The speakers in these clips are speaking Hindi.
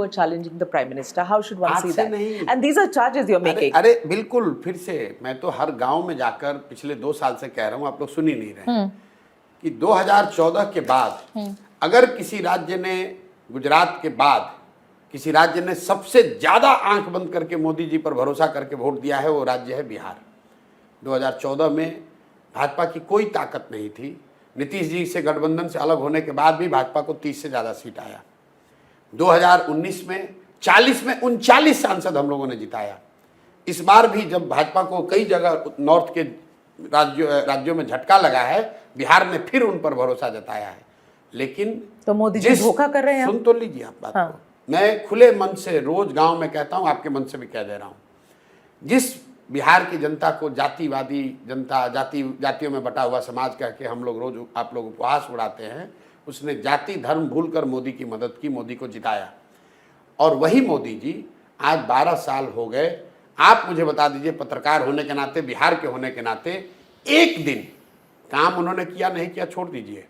are challenging the Prime Minister. How should one आज see से that? नहीं। And these are charges you're making. अरे बिल्कुल, फिर से मैं तो हर गांव में जाकर पिछले 2 साल से कह रहा हूं, आप लोग सुन ही नहीं रहे कि 2014 के बाद अगर किसी राज्य ने, गुजरात के बाद किसी राज्य ने सबसे ज्यादा आंख बंद करके मोदी जी पर भरोसा करके वोट दिया है, वो राज्य है बिहार। 2014 में भाजपा की कोई ताकत नहीं थी। नीतीश जी से गठबंधन से अलग होने के बाद भी भाजपा को 30 से ज़्यादा सीट आया। 2019 में 40 में 39 सांसद हम लोगों ने जिताया। इस बार भी जब भाजपा को कई जगह नॉर्थ के राज्यों में झटका लगा है, बिहार ने फिर उन पर भरोसा जताया है। लेकिन तो मोदी जी धोखा कर रहे हैं। सुन तो लीजिए आप बात को। मैं खुले मन से रोज गांव में कहता हूं, आपके मन से भी कह दे रहा हूं। जिस बिहार की जनता को जातिवादी जनता, जातियों में बटा हुआ समाज कह के हम लोग रोज आप लोग उपहास उड़ाते हैं, उसने जाति धर्म भूलकर मोदी की मदद की, मोदी को जिताया। और वही मोदी जी आज 12 साल हो गए। आप मुझे बता दीजिए, पत्रकार होने के नाते, बिहार के होने के नाते, एक दिन काम उन्होंने किया नहीं किया छोड़ दीजिए,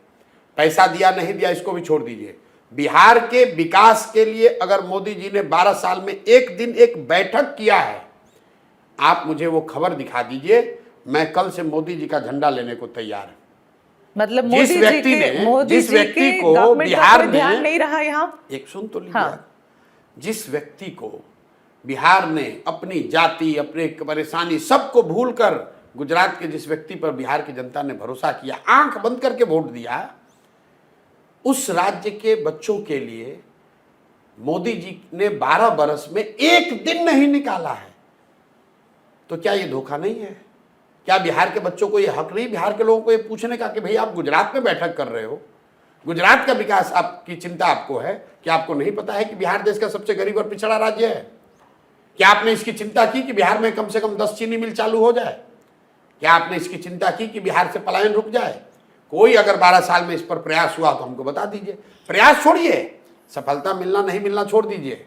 पैसा दिया नहीं दिया इसको भी छोड़ दीजिए, बिहार के विकास के लिए अगर मोदी जी ने 12 साल में एक दिन एक बैठक किया है, आप मुझे वो खबर दिखा दीजिए, मैं कल से मोदी जी का झंडा लेने को तैयार हूं। मतलब जिस व्यक्ति को बिहार में ध्यान नहीं रहा यहाँ। एक सुन तो लीजिए। जिस व्यक्ति को बिहार ने अपनी जाति, अपने परेशानी सबको भूलकर, गुजरात के जिस व्यक्ति पर बिहार की जनता ने भरोसा किया, आंख बंद करके वोट दिया, उस राज्य के बच्चों के लिए मोदी जी ने 12 बरस में एक दिन नहीं निकाला है। तो क्या ये धोखा नहीं है? क्या बिहार के बच्चों को ये हक नहीं, बिहार के लोगों को ये पूछने का कि भाई आप गुजरात में बैठक कर रहे हो, गुजरात का विकास आपकी चिंता आपको है, क्या आपको नहीं पता है कि बिहार देश का सबसे गरीब और पिछड़ा राज्य है? क्या आपने इसकी चिंता की कि बिहार में कम से कम 10 चीनी मिल चालू हो जाए? क्या आपने इसकी चिंता की कि बिहार से पलायन रुक जाए? कोई अगर 12 साल में इस पर प्रयास हुआ तो हमको बता दीजिए। प्रयास छोड़िए, सफलता मिलना नहीं मिलना छोड़ दीजिए।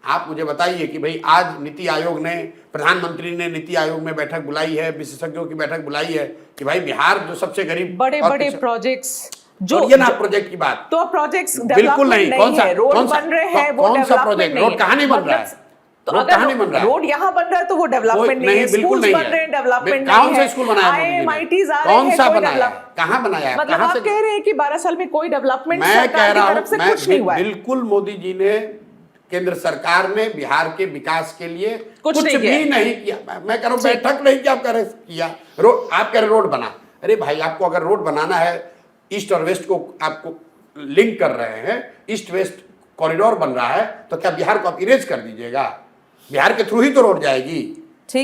आप मुझे बताइए कि भाई आज नीति आयोग ने, प्रधानमंत्री ने नीति आयोग में बैठक बुलाई है, विशेषज्ञों की बैठक बुलाई है कि भाई बिहार जो सबसे गरीब, बड़े बड़े प्रोजेक्ट्स जो ये ना प्रोजेक्ट की बात, तो प्रोजेक्ट्स बिल्कुल नहीं। कौन सा रोड बन रहे हैं, वो कौन सा प्रोजेक्ट? रोड कहाँ नहीं बन रहा है? तो अगर रोड यहाँ बन रहा है तो वो डेवलपमेंट नहीं है। बिल्कुल नहीं बन रहे हैं, डेवलपमेंट कौन सा स्कूल बनाया मोदी जी ने? IIMITs आ रहे हैं, कौन सा बनाया? कहाँ बनाया? मतलब आप कह रहे हैं कि 12 साल में कोई डेवलपमेंट मैं कह रहा हूँ, कुछ नहीं हुआ है। बिल्कुल मोदी जी ने, केंद्र सरकार ने बिहार के विकास के लिए कुछ भी नहीं किया। मैं कह रहा हूँ बैठक नहीं किया, आप कह रहे किया रोड, आप कह रहे रोड बना। अरे भाई, आपको अगर रोड बनाना है, ईस्ट और वेस्ट को आपको लिंक कर रहे हैं, ईस्ट वेस्ट कॉरिडोर बन रहा है, तो क्या बिहार को आप इरेज कर दीजिएगा? बिहार के थ्रू ही तो रोड जाएगी।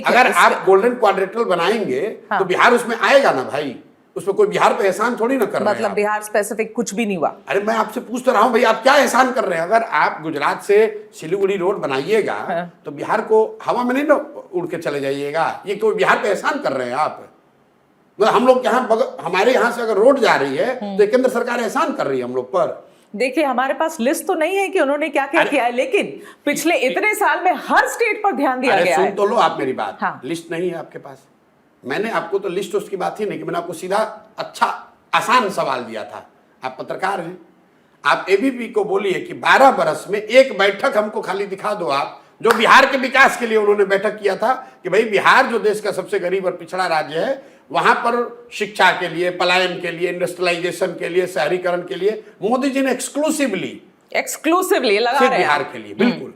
अगर आप गोल्डन क्वाड्रेंटल बनाएंगे तो बिहार उसमें आएगा ना भाई, उसमें कोई बिहार पे एहसान थोड़ी ना कर रहे हैं। मतलब बिहार स्पेसिफिक कुछ भी नहीं हुआ। अरे मैं आपसे पूछ तो रहा हूं भाई, आप क्या एहसान कर रहे हैं? अगर आप गुजरात से सिलीगुड़ी रोड बनाइएगा तो बिहार को हवा में नहीं ना उड़ के चले जाइएगा। ये कोई बिहार पे एहसान कर रहे हैं आप? मतलब हम लोग यहाँ, हमारे यहाँ से अगर रोड जा रही है तो केंद्र सरकार एहसान कर रही है हम लोग पर। देखिए, हमारे पास लिस्ट तो नहीं है कि उन्होंने क्या क्या किया है, लेकिन पिछले इतने साल में हर स्टेट पर ध्यान दिया गया है। सुन तो लो आप मेरी बात। लिस्ट नहीं है आपके पास। मैंने आपको तो लिस्ट उसकी बात ही नहीं कि मैंने आपको सीधा अच्छा आसान सवाल दिया था। आप पत्रकार हैं, आप एबीपी को बोलिए कि 12 बरस में एक बैठक हमको खाली दिखा दो आप, जो बिहार के विकास के लिए उन्होंने बैठक किया था कि भाई बिहार जो देश का सबसे गरीब और पिछड़ा राज्य है, वहां पर शिक्षा के लिए, पलायन के लिए, इंडस्ट्रियलाइजेशन के लिए, शहरीकरण के लिए मोदी जी ने एक्सक्लूसिवली लगा रहे हैं बिहार के लिए। बिल्कुल।